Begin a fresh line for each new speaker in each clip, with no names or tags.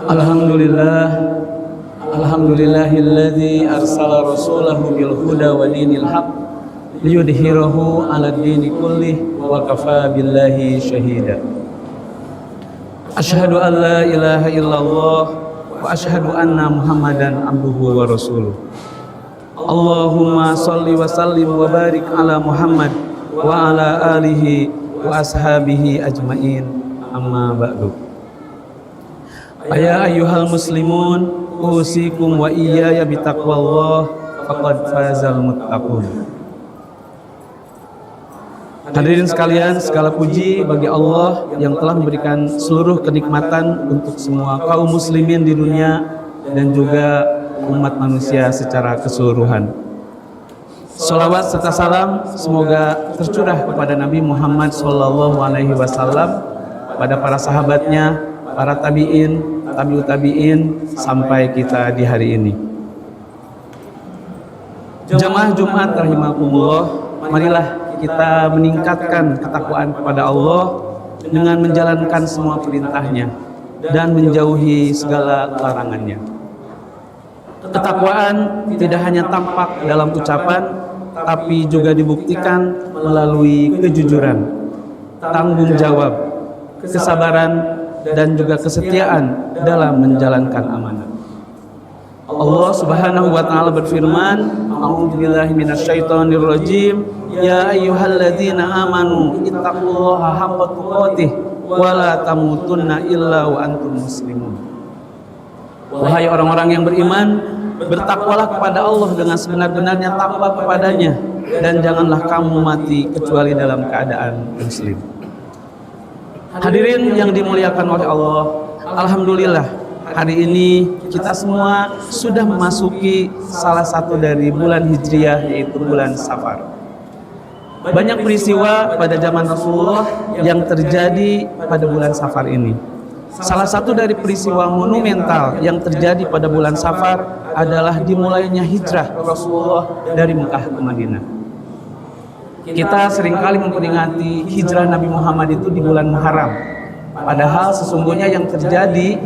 Alhamdulillah, alhamdulillahilladzi arsala rasulahu bil huda wa dinil haq liyudhhirahu 'ala dini kullih wa kafa billahi syahida. Asyhadu an la ilaha illallah wa asyhadu anna Muhammadan abduhu wa rasuluh. Allahumma shalli wa sallim wa barik ala Muhammad wa ala alihi wa ashabihi ajmain. Amma ba'du. Ya ayyuhal muslimun, usikum wa iyaya bitaqwallah, faqad fazal muttaqun. Hadirin sekalian, segala puji bagi Allah yang telah memberikan seluruh kenikmatan untuk semua kaum muslimin di dunia dan juga umat manusia secara keseluruhan. Sholawat serta salam semoga tercurah kepada Nabi Muhammad SAW, pada para sahabatnya, para tabi'in, tabi'ut tabi'in, sampai kita di hari ini. Jamaah Jumat rahimakumullah, marilah kita meningkatkan ketakwaan kepada Allah dengan menjalankan semua perintahnya dan menjauhi segala larangannya. Ketakwaan tidak hanya tampak dalam ucapan, tapi juga dibuktikan melalui kejujuran, tanggung jawab, kesabaran, dan juga kesetiaan dalam menjalankan amanah. Allah Subhanahu wa taala berfirman, A'udzubillahi minasyaitonir rajim, ya ayyuhalladzina amanu ittaqullaha haqqa tuqatih wa la tamutunna illa wa antum muslimun. Wahai orang-orang yang beriman, bertakwalah kepada Allah dengan sebenar-benarnya takwa kepadanya, dan janganlah kamu mati kecuali dalam keadaan muslim. Hadirin yang dimuliakan oleh Allah, alhamdulillah hari ini kita semua sudah memasuki salah satu dari bulan Hijriah, yaitu bulan Safar. Banyak peristiwa pada zaman Rasulullah yang terjadi pada bulan Safar ini. Salah satu dari peristiwa monumental yang terjadi pada bulan Safar adalah dimulainya hijrah Rasulullah dari Mekah ke Madinah. Kita seringkali memperingati hijrah Nabi Muhammad itu di bulan Muharram. Padahal sesungguhnya yang terjadi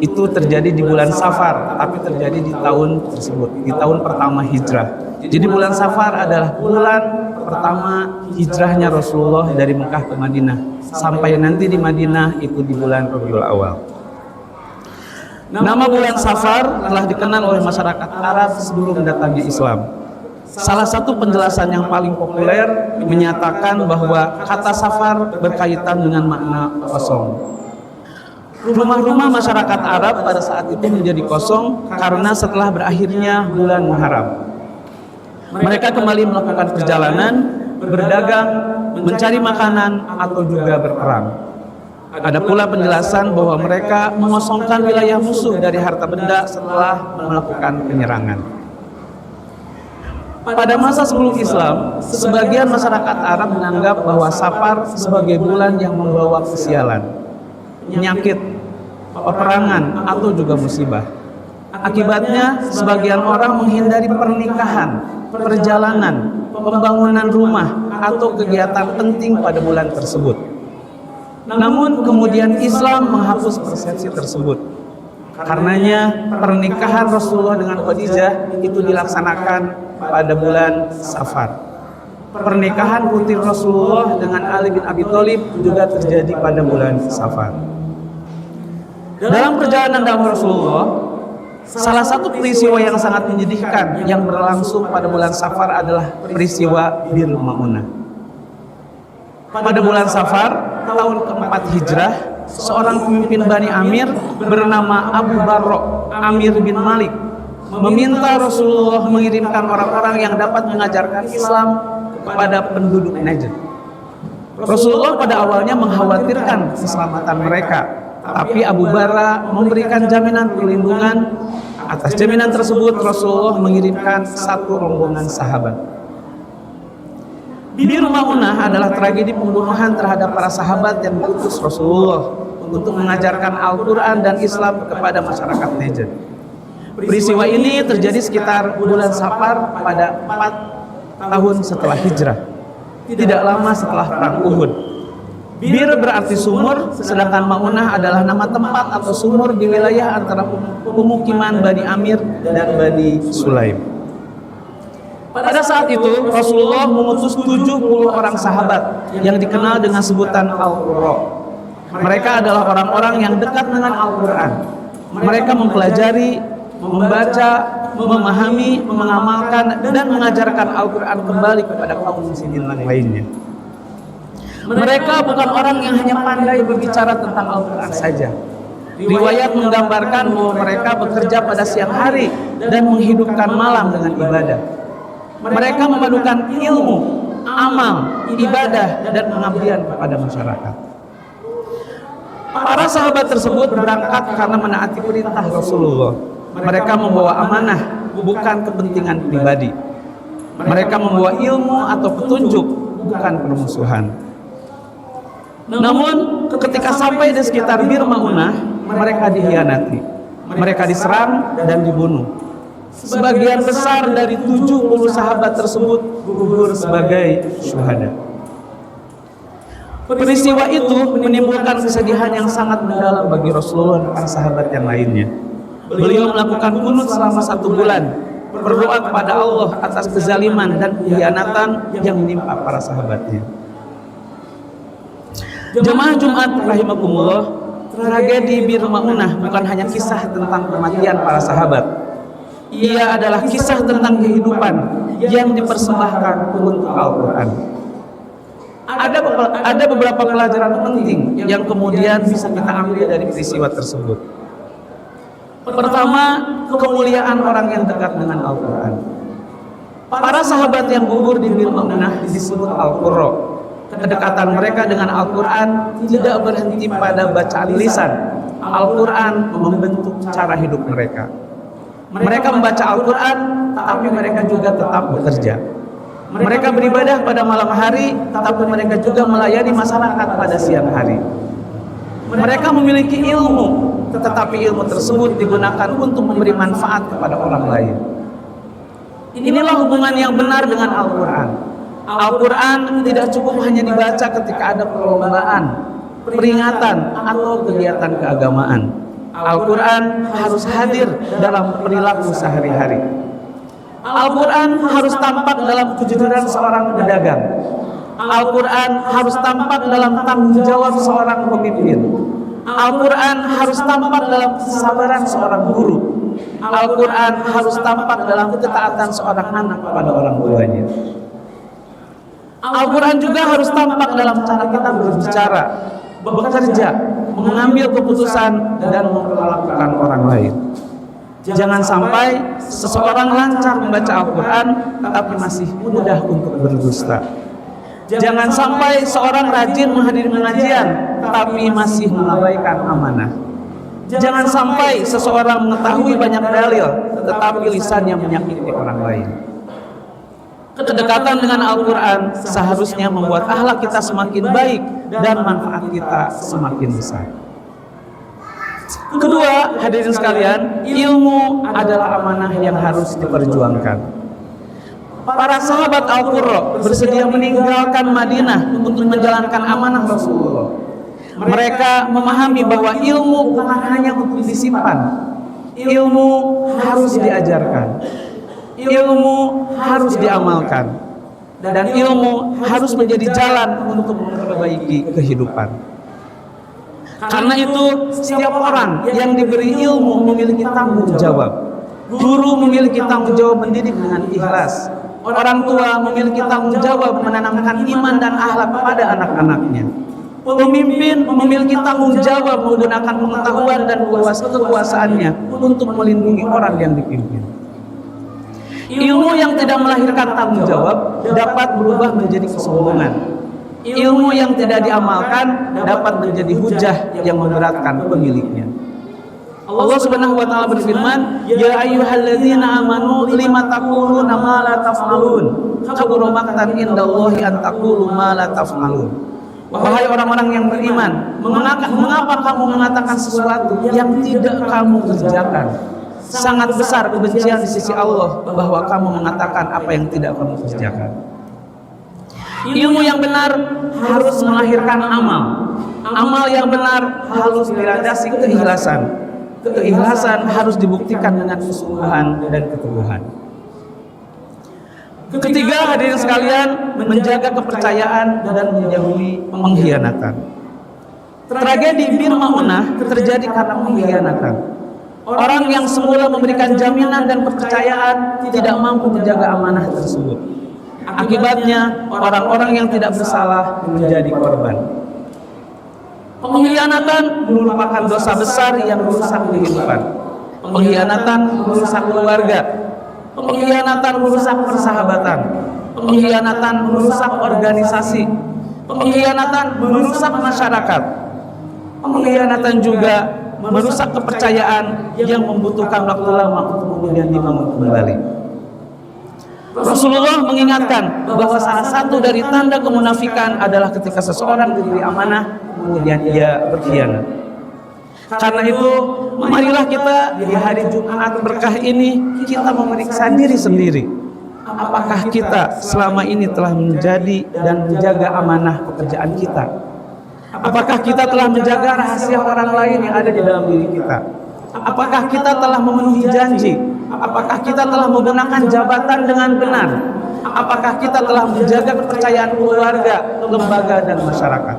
itu terjadi di bulan Safar, tapi terjadi di tahun tersebut, di tahun pertama hijrah. Jadi bulan Safar adalah bulan pertama hijrahnya Rasulullah dari Mekah ke Madinah, sampai nanti di Madinah itu di bulan Rabiul Awal. Nama bulan Safar telah dikenal oleh masyarakat Arab sebelum datangnya Islam. Salah satu penjelasan yang paling populer menyatakan bahwa kata Safar berkaitan dengan makna kosong. Rumah-rumah masyarakat Arab pada saat itu menjadi kosong karena setelah berakhirnya bulan Muharram. Mereka kembali melakukan perjalanan, berdagang, mencari makanan, atau juga berperang. Ada pula penjelasan bahwa mereka mengosongkan wilayah musuh dari harta benda setelah melakukan penyerangan. Pada masa sebelum Islam, sebagian masyarakat Arab menganggap bahwa Safar sebagai bulan yang membawa kesialan, penyakit, peperangan, atau juga musibah. Akibatnya, sebagian orang menghindari pernikahan, perjalanan, pembangunan rumah, atau kegiatan penting pada bulan tersebut. Namun kemudian Islam menghapus persepsi tersebut. Karenanya pernikahan Rasulullah dengan Khadijah itu dilaksanakan pada bulan Safar. Pernikahan putri Rasulullah dengan Ali bin Abi Thalib juga terjadi pada bulan Safar. Dalam perjalanan dakwah Rasulullah, salah satu peristiwa yang sangat menyedihkan yang berlangsung pada bulan Safar adalah peristiwa Bir Ma'unah. Pada bulan Safar, tahun keempat Hijrah, seorang pemimpin Bani Amir bernama Abu Barro Amir bin Malik meminta Rasulullah mengirimkan orang-orang yang dapat mengajarkan Islam kepada penduduk Najd. Rasulullah pada awalnya mengkhawatirkan keselamatan mereka, tapi Abu Barra memberikan jaminan perlindungan. Atas jaminan tersebut, Rasulullah mengirimkan satu rombongan sahabat. Bir Ma'unah adalah tragedi pembunuhan terhadap para sahabat yang diutus Rasulullah untuk mengajarkan Al-Quran dan Islam kepada masyarakat Najd. Peristiwa ini terjadi sekitar bulan Safar pada 4 tahun setelah hijrah, tidak lama setelah perang Uhud. Bir berarti sumur, sedangkan Ma'unah adalah nama tempat atau sumur di wilayah antara pemukiman Bani Amir dan Bani Sulaim. Pada saat itu Rasulullah mengutus 70 orang sahabat yang dikenal dengan sebutan Al-Qurra. Mereka adalah orang-orang yang dekat dengan Al-Quran. Mereka mempelajari, membaca, memahami, mengamalkan, dan mengajarkan Al-Quran kembali kepada kaum muslimin lainnya. Mereka bukan orang yang hanya pandai berbicara tentang Al-Quran saja. Riwayat menggambarkan bahwa mereka bekerja pada siang hari dan menghidupkan malam dengan ibadah. Mereka memadukan ilmu, amal, ibadah, dan pengabdian kepada masyarakat. Para sahabat tersebut berangkat karena menaati perintah Rasulullah. Mereka membawa amanah, bukan kepentingan pribadi. Mereka membawa ilmu atau petunjuk, bukan permusuhan. Namun ketika sampai di sekitar Bir Ma'unah, mereka dikhianati. Mereka diserang dan dibunuh. Sebagian besar dari 70 sahabat tersebut gugur sebagai syuhada. Peristiwa itu menimbulkan kesedihan yang sangat mendalam bagi Rasulullah dan para sahabat yang lainnya. Beliau melakukan kunut selama 1 bulan, berdoa kepada Allah atas kezaliman dan pengkhianatan yang menimpa para sahabatnya. Jemaah Jumat rahimakumullah, tragedi Bir Ma'unah bukan hanya kisah tentang kematian para sahabat. Ia adalah kisah tentang kehidupan yang dipersembahkan untuk Al-Quran. Ada beberapa pelajaran penting yang kemudian bisa kita ambil dari peristiwa tersebut. Pertama, kemuliaan orang yang dekat dengan Al-Quran. Para sahabat yang gugur di Bir Ma'unah disebut Al-Qurra. Kedekatan mereka dengan Al-Quran tidak berhenti pada bacaan lisan. Al-Quran membentuk cara hidup mereka. Mereka membaca Al-Quran, tapi mereka juga tetap bekerja. Mereka beribadah pada malam hari, tapi mereka juga melayani masyarakat pada siang hari. Mereka memiliki ilmu, tetapi ilmu tersebut digunakan untuk memberi manfaat kepada orang lain. Inilah hubungan yang benar dengan Al-Quran. Al-Quran tidak cukup hanya dibaca ketika ada perlombaan, peringatan, atau kegiatan keagamaan. Al-Quran harus hadir dalam perilaku sehari-hari. Al-Quran harus tampak dalam kejujuran seorang pedagang. Al-Quran harus tampak dalam tanggung jawab seorang pemimpin. Al-Quran harus tampak dalam kesabaran seorang guru. Al-Quran harus tampak dalam ketaatan seorang anak kepada orang tuanya. Al-Quran juga harus tampak dalam cara kita berbicara, bekerja, mengambil keputusan, dan memperlakukan orang lain. Jangan sampai seseorang lancar membaca Al-Quran tapi masih mudah untuk berdusta. Jangan sampai seorang rajin menghadiri pengajian tapi masih mengabaikan amanah. Jangan sampai seseorang mengetahui banyak dalil tetapi lisannya menyakiti orang lain. Kedekatan dengan Al-Quran seharusnya membuat akhlak kita semakin baik dan manfaat kita semakin besar. Kedua, hadirin sekalian, ilmu adalah amanah yang harus diperjuangkan. Para sahabat Al-Qurra bersedia meninggalkan Madinah untuk menjalankan amanah Rasulullah. Mereka memahami bahwa ilmu bukan hanya untuk disimpan. Ilmu harus diajarkan. Ilmu harus diamalkan. Dan ilmu harus menjadi jalan untuk memperbaiki kehidupan. Karena itu setiap orang yang diberi ilmu memiliki tanggung jawab. Guru memiliki tanggung jawab mendidik dengan ikhlas. Orang tua memiliki tanggung jawab menanamkan iman dan akhlak kepada anak-anaknya. Pemimpin memiliki tanggung jawab menggunakan pengetahuan dan kekuasaannya untuk melindungi orang yang dipimpin. Ilmu yang tidak melahirkan tanggung jawab dapat berubah menjadi kesombongan. Ilmu yang tidak diamalkan dapat menjadi hujah yang memberatkan pemiliknya. Allah Subhanahu wa taala berfirman, "Ya ayyuhalladzina amanu lima taquluna ma la taf'alun? Kabura maqtan indallahi an taqulu ma la taf'alun." Wahai orang-orang yang beriman, mengapa kamu mengatakan sesuatu yang tidak kamu kerjakan? Sangat besar kebencian di sisi Allah bahwa kamu mengatakan apa yang tidak kamu kerjakan. Ilmu yang benar harus melahirkan amal. Amal yang benar harus dilandasi keikhlasan. Keikhlasan harus dibuktikan dengan kesungguhan dan keteguhan. Ketiga, hadirin sekalian, menjaga kepercayaan dan menjauhi pengkhianatan. Tragedi Bir Ma'unah terjadi karena pengkhianatan. Orang yang semula memberikan jaminan dan kepercayaan tidak mampu menjaga amanah tersebut. Akibatnya, orang-orang yang tidak bersalah menjadi korban. Pengkhianatan merupakan dosa besar yang merusak kehidupan. Pengkhianatan merusak keluarga. Pengkhianatan merusak persahabatan. Pengkhianatan merusak organisasi. Pengkhianatan merusak masyarakat. Pengkhianatan juga merusak kepercayaan yang membutuhkan waktu lama untuk kemudian dibangun kembali. Rasulullah mengingatkan bahwa salah satu dari tanda kemunafikan adalah ketika seseorang diberi amanah kemudian ia berkhianat. Karena itu, marilah kita di hari Jumat berkah ini kita memeriksa diri sendiri. Apakah kita selama ini telah menjadi dan menjaga amanah pekerjaan kita? Apakah kita telah menjaga rahasia orang lain yang ada di dalam diri kita? Apakah kita telah memenuhi janji? Apakah kita telah menggunakan jabatan dengan benar? Apakah kita telah menjaga kepercayaan keluarga, lembaga, dan masyarakat?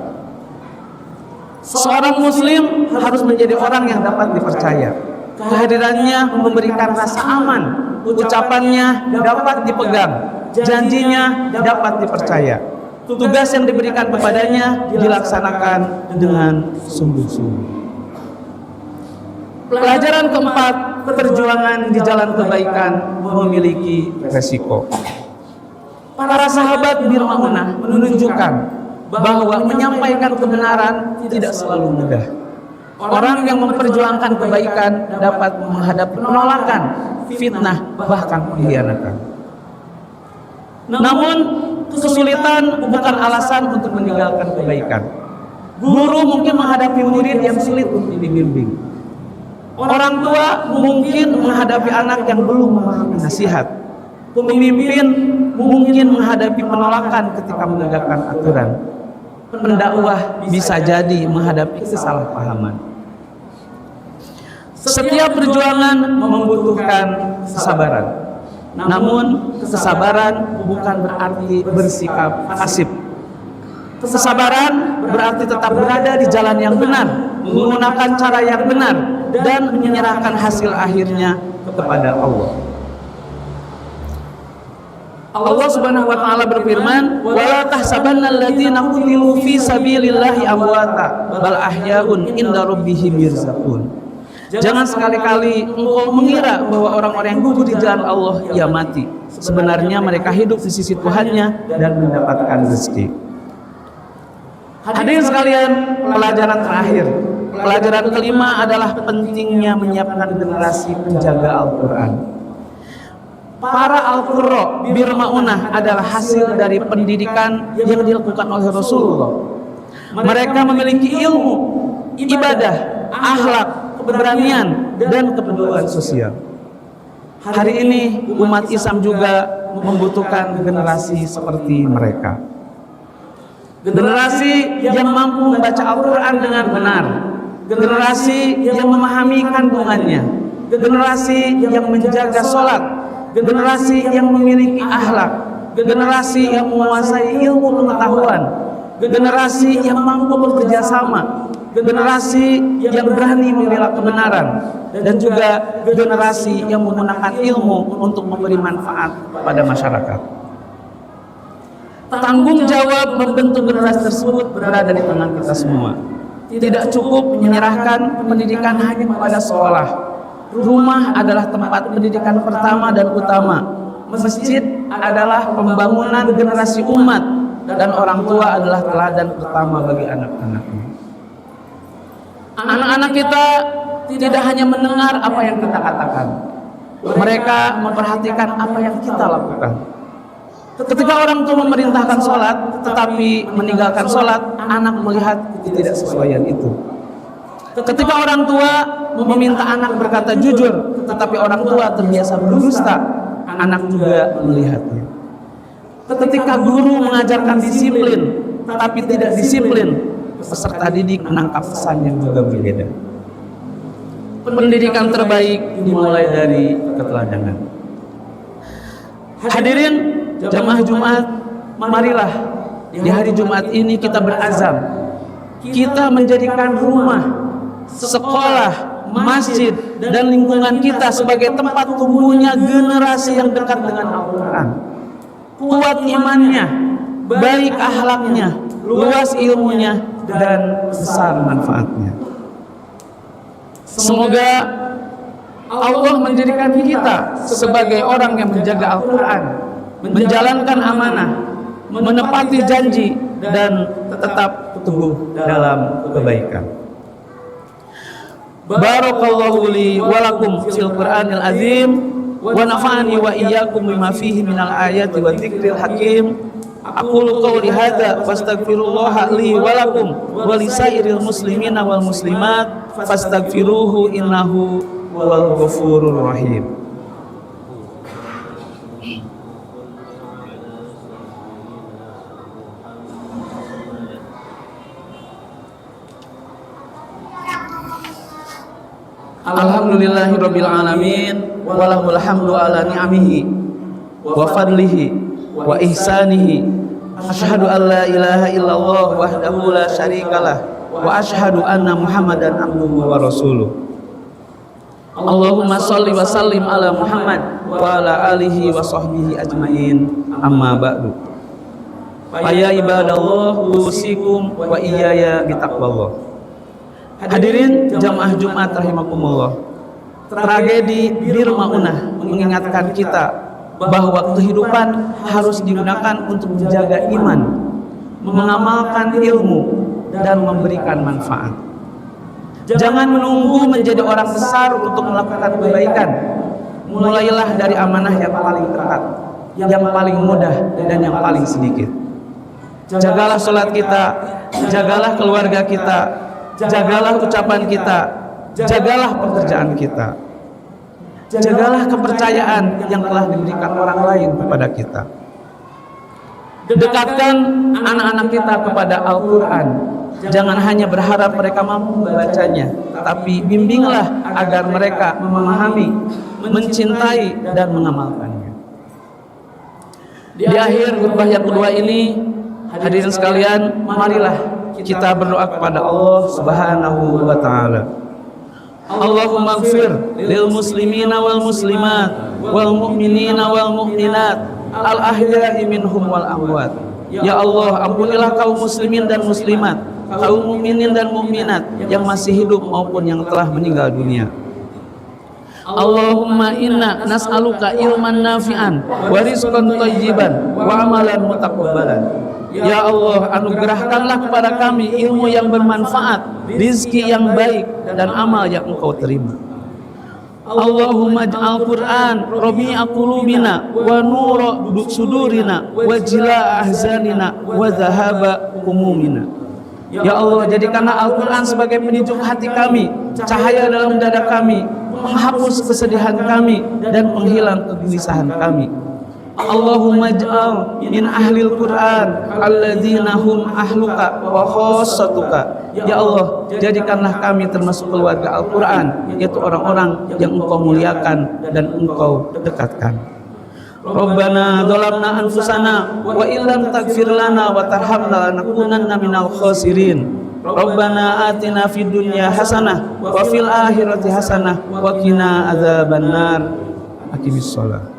Seorang muslim harus menjadi orang yang dapat dipercaya. Kehadirannya memberikan rasa aman, ucapannya dapat dipegang, janjinya dapat dipercaya. Tugas yang diberikan kepadanya dilaksanakan dengan sungguh-sungguh. Pelajaran keempat, perjuangan di jalan kebaikan memiliki resiko. Para sahabat Bir Ma'unah menunjukkan bahwa menyampaikan kebenaran tidak selalu mudah. Orang yang memperjuangkan kebaikan dapat menghadapi penolakan, fitnah, bahkan pengkhianatan. Namun, kesulitan bukan alasan untuk meninggalkan kebaikan. Guru mungkin menghadapi murid yang sulit untuk dibimbing. Orang tua mungkin menghadapi anak yang belum memahami nasihat. Pemimpin mungkin menghadapi penolakan ketika menegakkan aturan. Pendakwah bisa jadi menghadapi kesalahpahaman. Setiap perjuangan membutuhkan kesabaran. Namun kesabaran bukan berarti bersikap pasif. Kesabaran berarti tetap berada di jalan yang benar, menggunakan cara yang benar, dan menyerahkan hasil akhirnya kepada Allah. Allah Subhanahu wa taala berfirman, "Wala tahsabanna alladziina qutilu fi sabilillahi amwata, bal ahya'un inda rabbihim yurzaqun." Jangan sekali-kali engkau mengira bahwa orang-orang yang gugur di jalan Allah ia mati. Sebenarnya mereka hidup di sisi Tuhannya dan mendapatkan rezeki. Hadirin sekalian, pelajaran terakhir. Pelajaran kelima adalah pentingnya menyiapkan generasi penjaga Al-Quran. Para Al-Qurra Bir Ma'unah adalah hasil dari pendidikan yang dilakukan oleh Rasulullah. Mereka memiliki ilmu, ibadah, akhlak, keberanian, dan kepedulian sosial. Hari ini umat Islam juga membutuhkan generasi seperti mereka. Generasi yang mampu membaca Al-Quran dengan benar, generasi yang memahami kandungannya, generasi yang menjaga sholat, generasi yang memiliki akhlak, generasi yang menguasai ilmu pengetahuan, generasi yang mampu bekerja sama, generasi yang berani membela kebenaran, dan juga generasi yang menggunakan ilmu untuk memberi manfaat pada masyarakat. Tanggung jawab membentuk generasi tersebut berada di tangan kita semua. Tidak cukup menyerahkan pendidikan hanya kepada sekolah. Rumah adalah tempat pendidikan pertama dan utama. Masjid adalah pembangunan generasi umat, dan orang tua adalah teladan pertama bagi anak-anaknya. Anak-anak kita tidak hanya mendengar apa yang kita katakan, mereka memperhatikan apa yang kita lakukan. Ketika orang tua memerintahkan sholat tetapi meninggalkan sholat, anak melihat ketidaksesuaian itu. Ketika orang tua meminta anak berkata jujur tetapi orang tua terbiasa berdusta, anak juga melihatnya. Ketika guru mengajarkan disiplin, tapi tidak disiplin, peserta didik menangkap pesan yang juga berbeda. Pendidikan terbaik dimulai dari keteladanan. Hadirin jamaah Jumat, marilah di hari Jumat ini kita berazam, kita menjadikan rumah, sekolah, masjid, dan lingkungan kita sebagai tempat tumbuhnya generasi yang dekat dengan Al-Quran. Kuat imannya, baik akhlaknya, luas ilmunya, dan besar manfaatnya. Semoga Allah menjadikan kita sebagai orang yang menjaga Al-Quran, menjalankan amanah, menepati janji, dan tetap teguh dalam kebaikan. Barakallahu li wa lakum fil Qur'anil azim wa nafa'ani wa iyyakum bima fihi minal ayati wa dzikril hakim. Aqulu qawli hadza fastaghfirullaha li wa lakum wa lisairil muslimina wal muslimat fastaghfiruhu innahu wal ghafurur rahim. Alhamdulillahirabbil alamin wa lahul hamdu ala ni'amihi wa fadlihi wa ihsanihi. Asyhadu an la ilaha illallah wahdahu la syarikalah wa asyhadu anna Muhammadan abduhu wa rasuluh. Allahumma shalli wa sallim ala Muhammad wa ala alihi wa sahbihi ajmain. Amma ba'du. Ya ibadallah, usikum wa iyaya bitaqwallah. Hadirin jamaah Jumat rahimakumullah. Tragedi Bir Maunah mengingatkan kita bahwa kehidupan harus digunakan untuk menjaga iman, mengamalkan ilmu, dan memberikan manfaat. Jangan menunggu menjadi orang besar untuk melakukan kebaikan. Mulailah dari amanah yang paling dekat, yang paling mudah, dan yang paling sedikit. Jagalah sholat kita, jagalah keluarga kita, jagalah ucapan kita, jagalah pekerjaan kita, jagalah kepercayaan yang telah diberikan orang lain kepada kita. Dekatkan anak-anak kita kepada Al-Quran. Jangan hanya berharap mereka mampu membacanya, tapi bimbinglah agar mereka memahami, mencintai, dan mengamalkannya. Di akhir khutbah yang kedua ini, hadirin sekalian, marilah kita berdoa kepada Allah Subhanahu wa ta'ala. Allahumma ighfir lil muslimina wal muslimat wal mu'minina wal mu'minat al ahya'i minhum wal amwat. Ya Allah, ampunilah kaum muslimin dan muslimat, kaum mukminin dan mukminat yang masih hidup maupun yang telah meninggal dunia. Allahumma inna nas'aluka ilman nafi'an wa rizqan thayyiban wa amalan mutaqabbalan. Ya Allah, anugerahkanlah kepada kami ilmu yang bermanfaat, rizki yang baik, dan amal yang Engkau terima. Allahumma ij'al Qur'an rabi'a qulubina wa nura sudurina wa jilaa ahzanina wa dhahaba humumina. Ya Allah, jadikanlah Al-Quran sebagai penyejuk hati kami, cahaya dalam dada kami, menghapus kesedihan kami, dan penghilang kegelisahan kami. Allahumma ij'al min ahlil Qur'an alladzina hum ahluka wa khassatuka. Ya Allah, jadikanlah kami termasuk keluarga Al-Quran, yaitu orang-orang yang Engkau muliakan dan Engkau dekatkan. Rabbana dhalamna anfusana wa illam taghfir lana wa tarhamna lanakunanna minal khasirin. Rabbana atina fid dunya hasanah wa fil akhirati hasanah wa qina adzabannar. Aqimis shalah.